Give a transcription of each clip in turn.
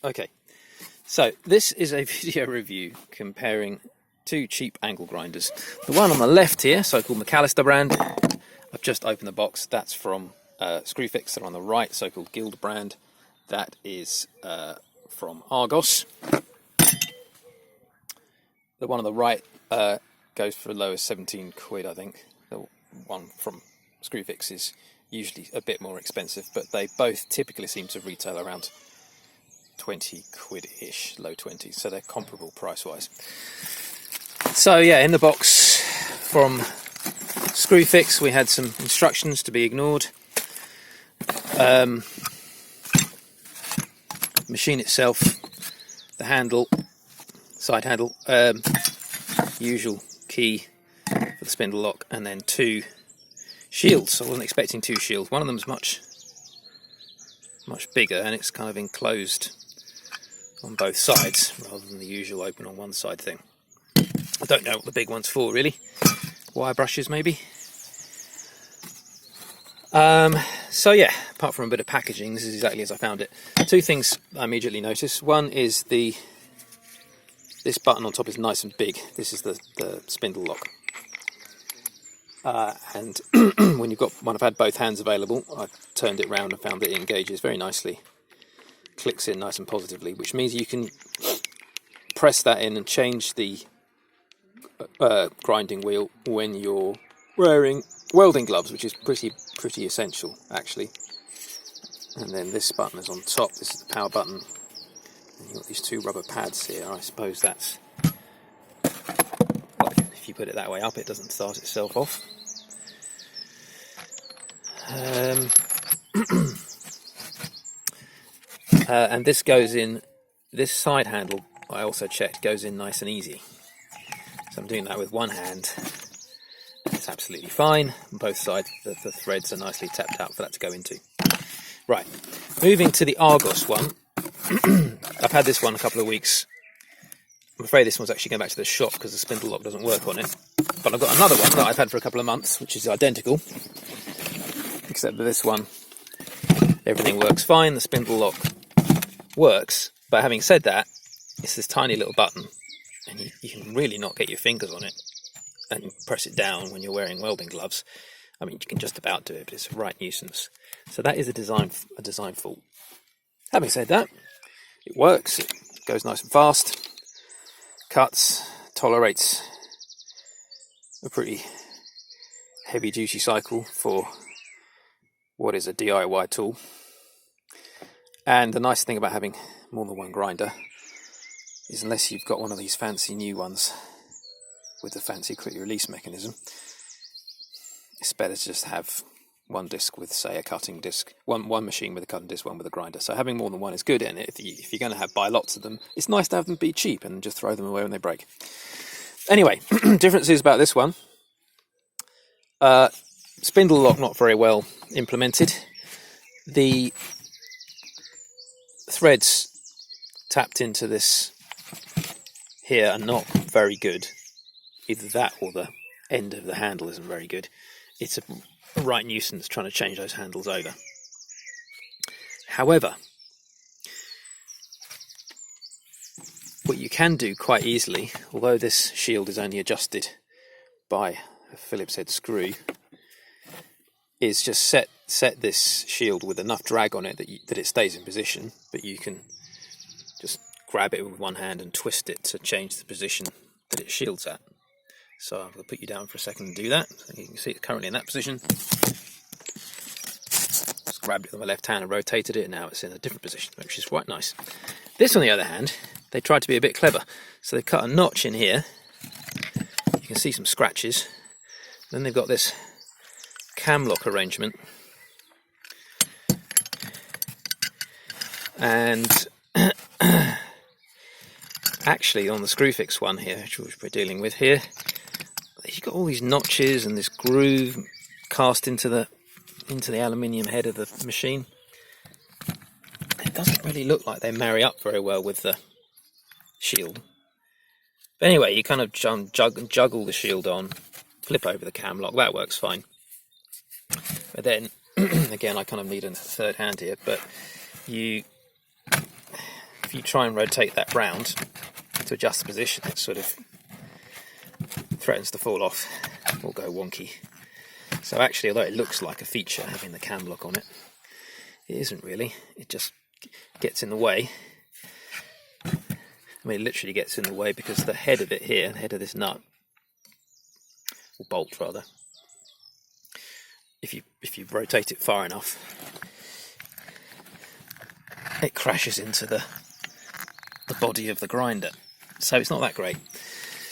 Okay, so this is a video review comparing two cheap angle grinders. The one on the left here, so-called Macallister brand, I've just opened the box. That's from Screwfix. And on the right, so-called Guild brand, that is from Argos. The one on the right goes for as low as 17 quid, I think. The one from Screwfix is usually a bit more expensive, but they both typically seem to retail around 20 quid-ish, low 20s, so they're comparable price-wise. So yeah, in the box from Screwfix we had some instructions to be ignored. Machine itself, the handle, side handle, usual key for the spindle lock, and then two shields. I wasn't expecting two shields. One of them's much bigger, and it's kind of enclosed on both sides rather than the usual open on one side thing. I don't know what the big one's for really. Wire brushes maybe. So yeah, apart from a bit of packaging, this is exactly as I found it. Two things I immediately noticed. One is this button on top is nice and big. This is the spindle lock. And when you've got one, I've had both hands available, I turned it round and found that it engages very nicely, clicks in nice and positively, which means you can press that in and change the grinding wheel when you're wearing welding gloves, which is pretty essential actually. And then this button is on top. This is the power button, and you've got these two rubber pads here. I suppose that's, well, if you put it that way up, it doesn't start itself off. And this goes in, this side handle I also checked goes in nice and easy. So I'm doing that with one hand. It's absolutely fine. On both sides the threads are nicely tapped out for that to go into. Right, moving to the Argos one. I've had this one a couple of weeks. I'm afraid this one's actually going back to the shop because the spindle lock doesn't work on it. But I've got another one that I've had for a couple of months, which is identical. Except for this one, everything works fine, the spindle lock works. But having said that, it's this tiny little button, and you can really not get your fingers on it and press it down when you're wearing welding gloves. I mean, you can just about do it, but it's a right nuisance. So that is a design fault. Having said that, it works, it goes nice and fast, cuts, tolerates a pretty heavy duty cycle for what is a DIY tool. And the nice thing about having more than one grinder is, unless you've got one of these fancy new ones with the fancy quick release mechanism, it's better to just have one disc with, say, a cutting disc, one machine with a cutting disc, one with a grinder. So having more than one is good, and if you're going to buy lots of them, it's nice to have them be cheap and just throw them away when they break. Anyway, differences about this one. Spindle lock not very well implemented. The threads tapped into this here are not very good. Either that or the end of the handle isn't very good. It's a right nuisance trying to change those handles over. However, what you can do quite easily, although this shield is only adjusted by a Phillips head screw, is just set this shield with enough drag on it that it stays in position, but you can just grab it with one hand and twist it to change the position that it shields at. So I'm going to put you down for a second and do that. So you can see it's currently in that position. Just grabbed it with my left hand and rotated it, and now it's in a different position, which is quite nice. This, on the other hand, they tried to be a bit clever. So they've cut a notch in here. You can see some scratches. Then they've got this cam lock arrangement. And actually on the Screwfix one here, which we're dealing with here, you've got all these notches and this groove cast into the aluminium head of the machine. It doesn't really look like they marry up very well with the shield. But anyway, you kind of juggle the shield on, flip over the cam lock, that works fine. But then, again, I kind of need a third hand here, but if if you try and rotate that round to adjust the position, it sort of threatens to fall off or go wonky. So actually, although it looks like a feature having the cam lock on it, it isn't really. It just gets in the way. I mean, it literally gets in the way because the head of it here, the head of this nut, or bolt rather, if you rotate it far enough, it crashes into the body of the grinder. So it's not that great.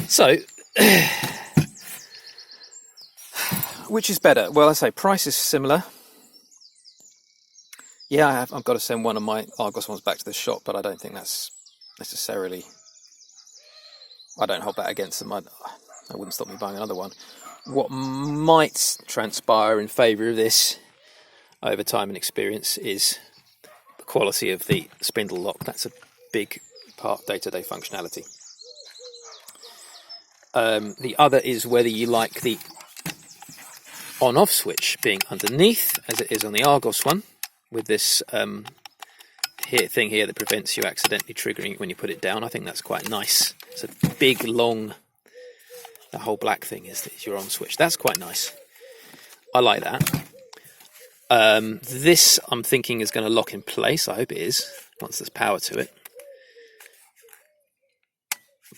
So, which is better? Well, I say price is similar. Yeah, I've got to send one of my Argos ones back to the shop, but I don't think that's necessarily... I don't hold that against them. That wouldn't stop me buying another one. What might transpire in favour of this over time and experience is the quality of the spindle lock. That's a big part of day-to-day functionality. The other is whether you like the on-off switch being underneath, as it is on the Argos one, with this thing here that prevents you accidentally triggering it when you put it down. I think that's quite nice. It's a big, long... The whole black thing is your on switch. That's quite nice. I like that. This, I'm thinking, is going to lock in place. I hope it is, once there's power to it.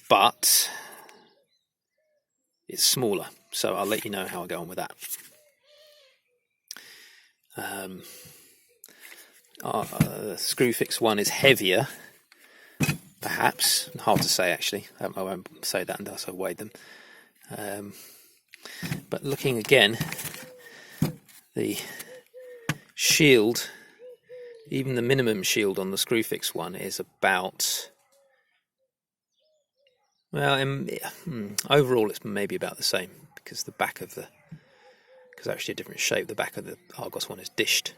But it's smaller, so I'll let you know how I go on with that. The Screwfix one is heavier, perhaps. Hard to say, actually. I won't say that unless I've weighed them. But looking again, the shield, even the minimum shield on the Screwfix one is about, well, overall it's maybe about the same, because the back of the, because actually a different shape, the back of the Argos one is dished.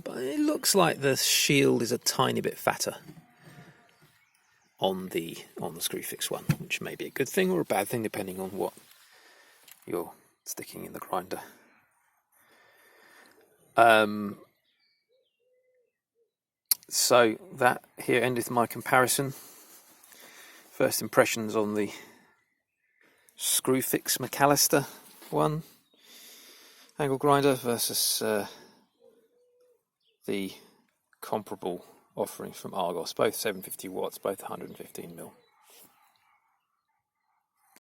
But it looks like the shield is a tiny bit fatter on the Screwfix one, which may be a good thing or a bad thing depending on what you're sticking in the grinder. So that here endeth my comparison. First impressions on the Screwfix Macallister one angle grinder versus the comparable offering from Argos, both 750 watts, both 115mm.